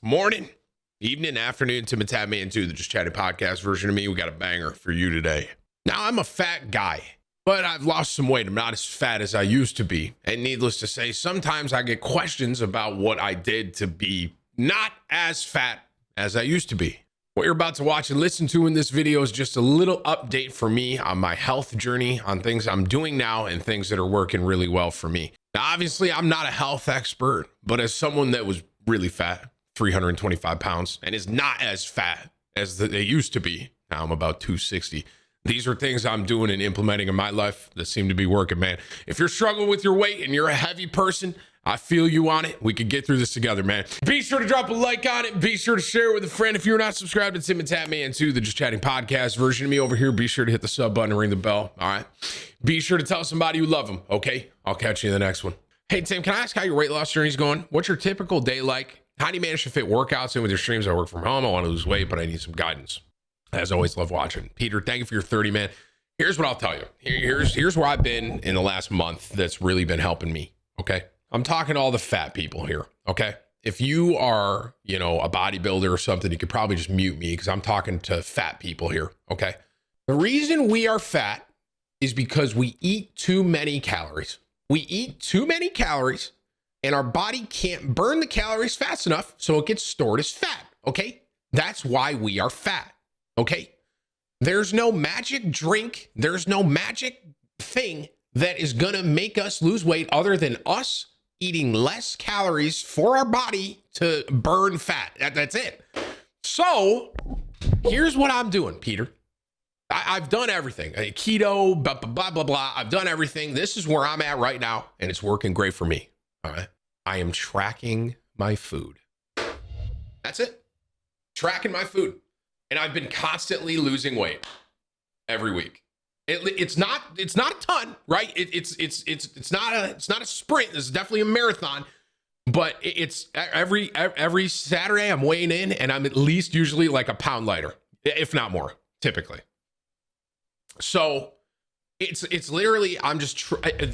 Morning, evening, afternoon, Timthetatman 2, the Just Chatting podcast version of me. We got a banger for you today. Now, I'm a fat guy, but I've lost some weight. I'm not as fat as I used to be. And needless to say, sometimes I get questions about what I did to be not as fat as I used to be. What you're about to watch and listen to in this video is just a little update for me on my health journey, on things I'm doing now and things that are working really well for me. Now, obviously, I'm not a health expert, but as someone that was really fat, 325 pounds, and is not as fat as they used to be. Now I'm about 260. These are things I'm doing and implementing in my life that seem to be working, man. If you're struggling with your weight and you're a heavy person, I feel you on it. We could get through this together, man. Be sure to drop a like on it. Be sure to share it with a friend. If you're not subscribed to Timthetatman 2, the Just Chatting podcast version of me over here, be sure to hit the sub button and ring the bell. All right. Be sure to tell somebody you love them. Okay. I'll catch you in the next one. Hey, Tim, can I ask how your weight loss journey is going? What's your typical day like? How do you manage to fit workouts in with your streams? I work from home. I want to lose weight, but I need some guidance. As always, love watching. Peter, thank you for your 30, man. Here's what I'll tell you. Here's where I've been in the last month that's really been helping me, okay? I'm talking to all the fat people here, okay? If you are, a bodybuilder or something, you could probably just mute me because I'm talking to fat people here, okay? The reason we are fat is because we eat too many calories. We eat too many calories, and our body can't burn the calories fast enough, so it gets stored as fat, okay? That's why we are fat, okay? There's no magic drink, there's no magic thing that is gonna make us lose weight other than us eating less calories for our body to burn fat. That's it. So, here's what I'm doing, Peter. I've done everything. Keto, blah, blah, blah, blah, blah. I've done everything. This is where I'm at right now, and it's working great for me, all right? I am tracking my food. That's it. Tracking my food. And I've been constantly losing weight every week. It's not a ton, right? It's not a sprint. This is definitely a marathon, but it's every Saturday I'm weighing in and I'm at least usually like a pound lighter, if not more, typically. So it's literally, I'm just,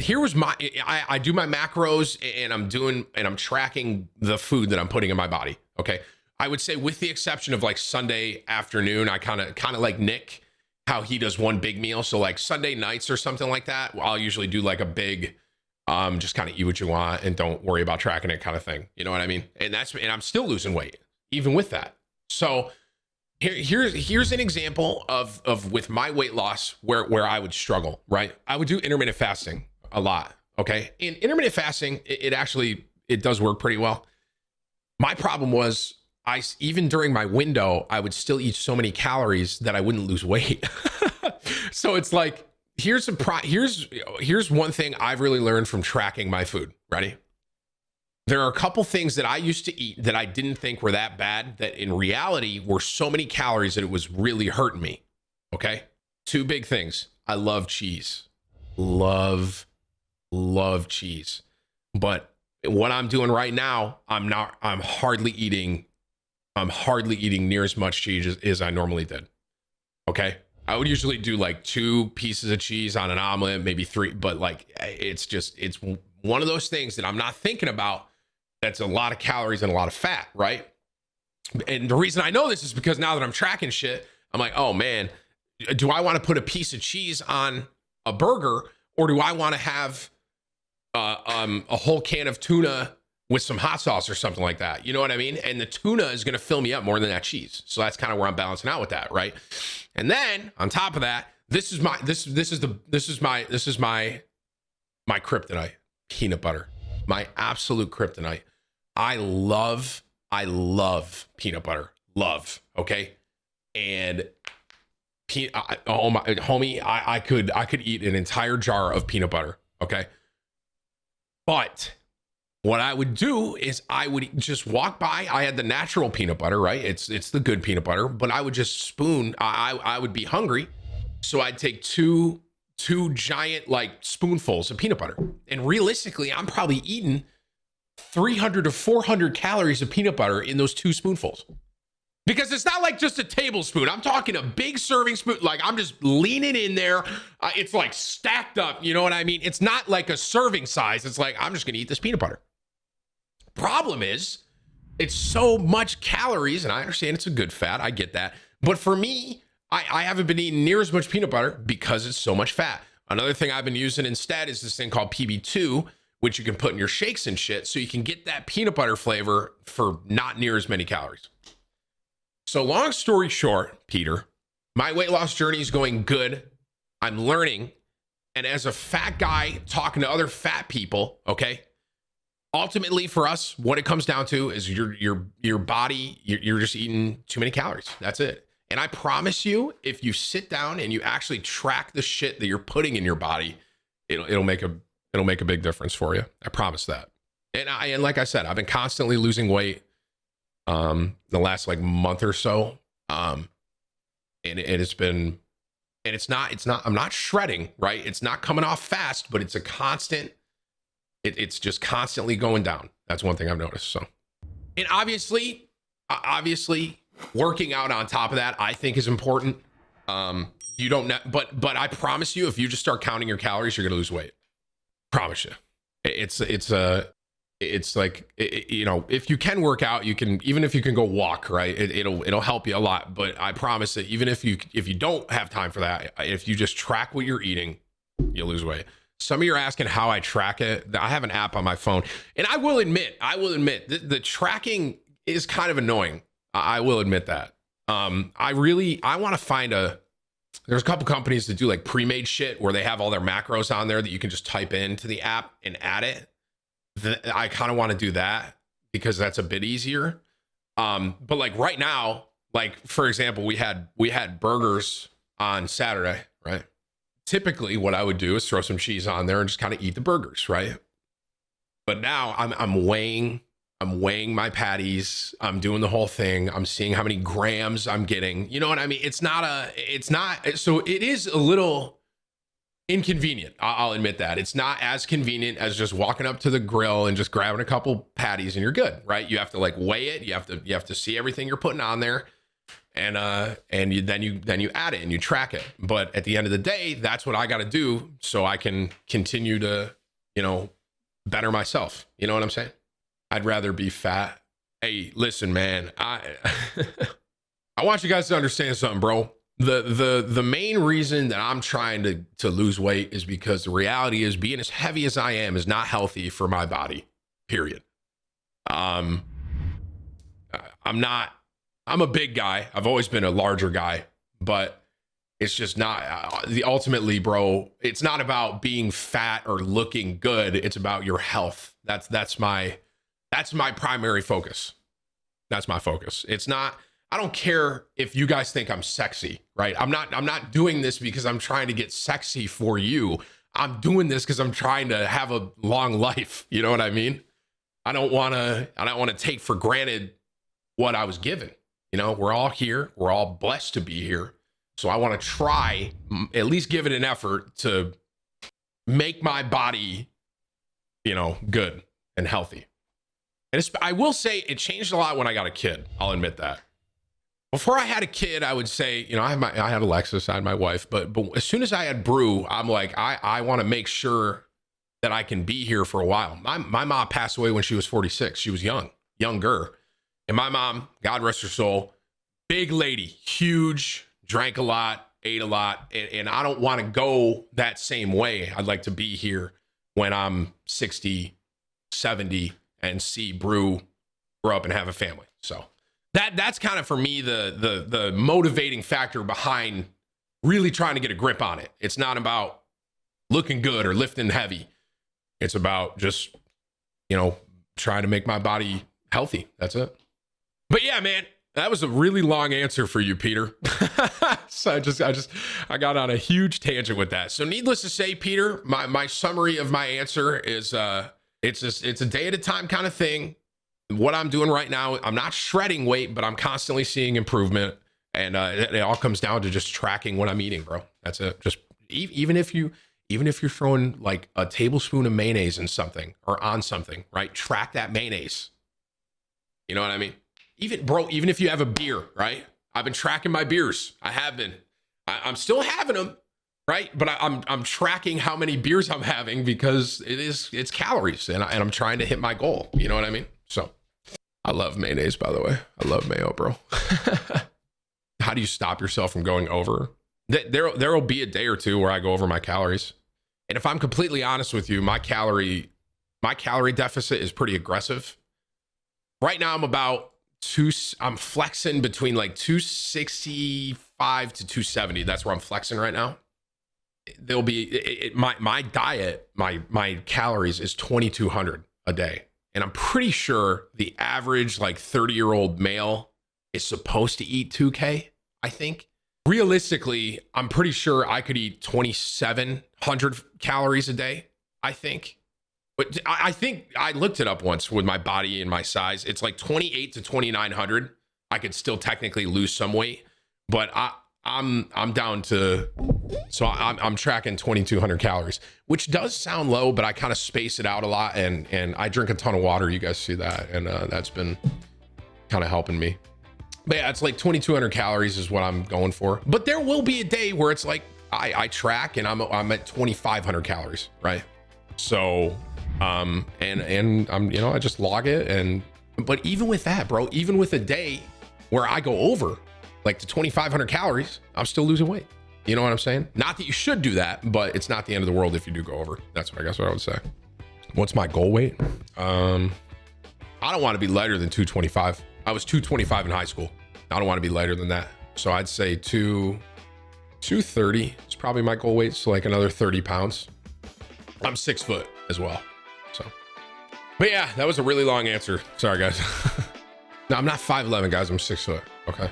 here was I do my macros and I'm tracking the food that I'm putting in my body. Okay. I would say with the exception of like Sunday afternoon, I kind of like Nick, how he does one big meal. So like Sunday nights or something like that, I'll usually do like a big, just kind of eat what you want and don't worry about tracking it kind of thing. You know what I mean? And I'm still losing weight even with that. So here's an example of with my weight loss where I would struggle, right? I would do intermittent fasting a lot, okay? In intermittent fasting, it does work pretty well. My problem was even during my window, I would still eat so many calories that I wouldn't lose weight. So it's like, here's one thing I've really learned from tracking my food. Ready? There are a couple things that I used to eat that I didn't think were that bad, that in reality were so many calories that it was really hurting me. Okay? Two big things. I love cheese. Love cheese. But what I'm doing right now, I'm hardly eating near as much cheese as I normally did. Okay? I would usually do like 2 pieces of cheese on an omelet, maybe 3, but like it's one of those things that I'm not thinking about. That's a lot of calories and a lot of fat, right? And the reason I know this is because now that I'm tracking shit, I'm like, oh man, do I want to put a piece of cheese on a burger, or do I want to have a whole can of tuna with some hot sauce or something like that? You know what I mean? And the tuna is going to fill me up more than that cheese. So that's kind of where I'm balancing out with that, right? And then on top of that, this is my kryptonite, peanut butter. My absolute kryptonite. I love peanut butter. Love, okay? And homie, I could eat an entire jar of peanut butter, okay? But what I would do is I would just walk by. I had the natural peanut butter, right? It's the good peanut butter, but I would just spoon. I would be hungry, so I'd take two giant like spoonfuls of peanut butter, and realistically, I'm probably eating 300 to 400 calories of peanut butter in those 2 spoonfuls. Because it's not like just a tablespoon. I'm talking a big serving spoon. Like I'm just leaning in there. It's like stacked up. You know what I mean? It's not like a serving size. It's like, I'm just going to eat this peanut butter. Problem is, It's so much calories, and I understand it's a good fat. I get that. But for me, I haven't been eating near as much peanut butter because it's so much fat. Another thing I've been using instead is this thing called PB2, which you can put in your shakes and shit, so you can get that peanut butter flavor for not near as many calories. So long story short, Peter, my weight loss journey is going good. I'm learning. And as a fat guy talking to other fat people, okay, ultimately for us, what it comes down to is your body, you're just eating too many calories. That's it. And I promise you, if you sit down and you actually track the shit that you're putting in your body, it'll make a big difference for you. I promise that. And like I said, I've been constantly losing weight the last like month or so. And it's been, and it's not, I'm not shredding, right? It's not coming off fast, but it's a constant, it's just constantly going down. That's one thing I've noticed. So, and obviously working out on top of that, I think is important. You don't know, but I promise you, if you just start counting your calories, you're going to lose weight. Promise you. It's like, you know, if you can work out, you can, even if you can go walk, right? It'll help you a lot. But I promise that even if you don't have time for that, if you just track what you're eating, you'll lose weight. Some of you are asking how I track it. I have an app on my phone, and I will admit the tracking is kind of annoying. I will admit that. I want to find there's a couple companies that do like pre-made shit where they have all their macros on there that you can just type into the app and add it. I kind of want to do that because that's a bit easier. But like right now, like for example, we had burgers on Saturday, right? Typically what I would do is throw some cheese on there and just kind of eat the burgers, right? But now I'm weighing my patties. I'm doing the whole thing. I'm seeing how many grams I'm getting. You know what I mean? So it is a little inconvenient. I'll admit that. It's not as convenient as just walking up to the grill and just grabbing a couple patties and you're good, right? You have to like weigh it. You have to see everything you're putting on there. And then you add it and you track it. But at the end of the day, that's what I got to do so I can continue to, you know, better myself. You know what I'm saying? I'd rather be fat. Hey, listen, man, I want you guys to understand something, bro. The main reason that I'm trying to lose weight is because the reality is being as heavy as I am is not healthy for my body, period. I'm a big guy. I've always been a larger guy, but it's just not ultimately, bro, it's not about being fat or looking good. It's about your health. That's my primary focus. That's my focus. It's not, I don't care if you guys think I'm sexy, right? I'm not doing this because I'm trying to get sexy for you. I'm doing this because I'm trying to have a long life. You know what I mean? I don't want to take for granted what I was given. You know, we're all here. We're all blessed to be here. So I want to try, at least give it an effort to make my body, you know, good and healthy. And I will say it changed a lot when I got a kid. I'll admit that. Before I had a kid, I would say, you know, I had Alexis, I had my wife, but as soon as I had Brew, I'm like, I want to make sure that I can be here for a while. My mom passed away when she was 46. She was younger. And my mom, God rest her soul, big lady, huge, drank a lot, ate a lot. And I don't want to go that same way. I'd like to be here when I'm 60, 70 and see Brew grow up and have a family. So that's kind of for me the motivating factor behind really trying to get a grip on it. It's not about looking good or lifting heavy. It's about just, you know, trying to make my body healthy. That's it. But yeah, man, that was a really long answer for you, Peter. So I got on a huge tangent with that. So needless to say, Peter, my summary of my answer is it's a day at a time kind of thing. What I'm doing right now, I'm not shredding weight, but I'm constantly seeing improvement. And it all comes down to just tracking what I'm eating, bro. That's it. Just even if you're throwing like a tablespoon of mayonnaise in something or on something, right? Track that mayonnaise. You know what I mean? Even if you have a beer, right? I've been tracking my beers. I have been. I'm still having them, right? But I'm tracking how many beers I'm having because it's calories, and I'm trying to hit my goal. You know what I mean? So I love mayonnaise, by the way. I love mayo, bro. How do you stop yourself from going over? There'll be a day or two where I go over my calories. And if I'm completely honest with you, my calorie deficit is pretty aggressive. Right now, I'm flexing between like 265 to 270. That's where I'm flexing right now. There'll be my diet, my calories is 2,200 a day. And I'm pretty sure the average like 30-year-old male is supposed to eat 2K, I think. Realistically, I'm pretty sure I could eat 2,700 calories a day, I think. But I think I looked it up once with my body and my size. It's like 2,800 to 2,900. I could still technically lose some weight, but I'm down to, so I'm tracking 2,200 calories, which does sound low, but I kind of space it out a lot, and I drink a ton of water. You guys see that, and that's been kind of helping me. But yeah, it's like 2,200 calories is what I'm going for. But there will be a day where it's like I track and I'm at 2,500 calories, right? So and I'm, I just log it, but even with that, bro, even with a day where I go over like to 2,500 calories, I'm still losing weight. You know what I'm saying? Not that you should do that, but it's not the end of the world if you do go over. That's what I guess what I would say. What's my goal weight? I don't want to be lighter than 225. I was 225 in high school. I don't want to be lighter than that. So I'd say 230 is probably my goal weight. So like another 30 pounds. I'm 6 foot as well. So, but yeah, that was a really long answer. Sorry, guys. No, I'm not 5'11", guys. I'm 6 foot. Okay.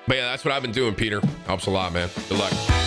But yeah, that's what I've been doing, Peter. Helps a lot, man. Good luck.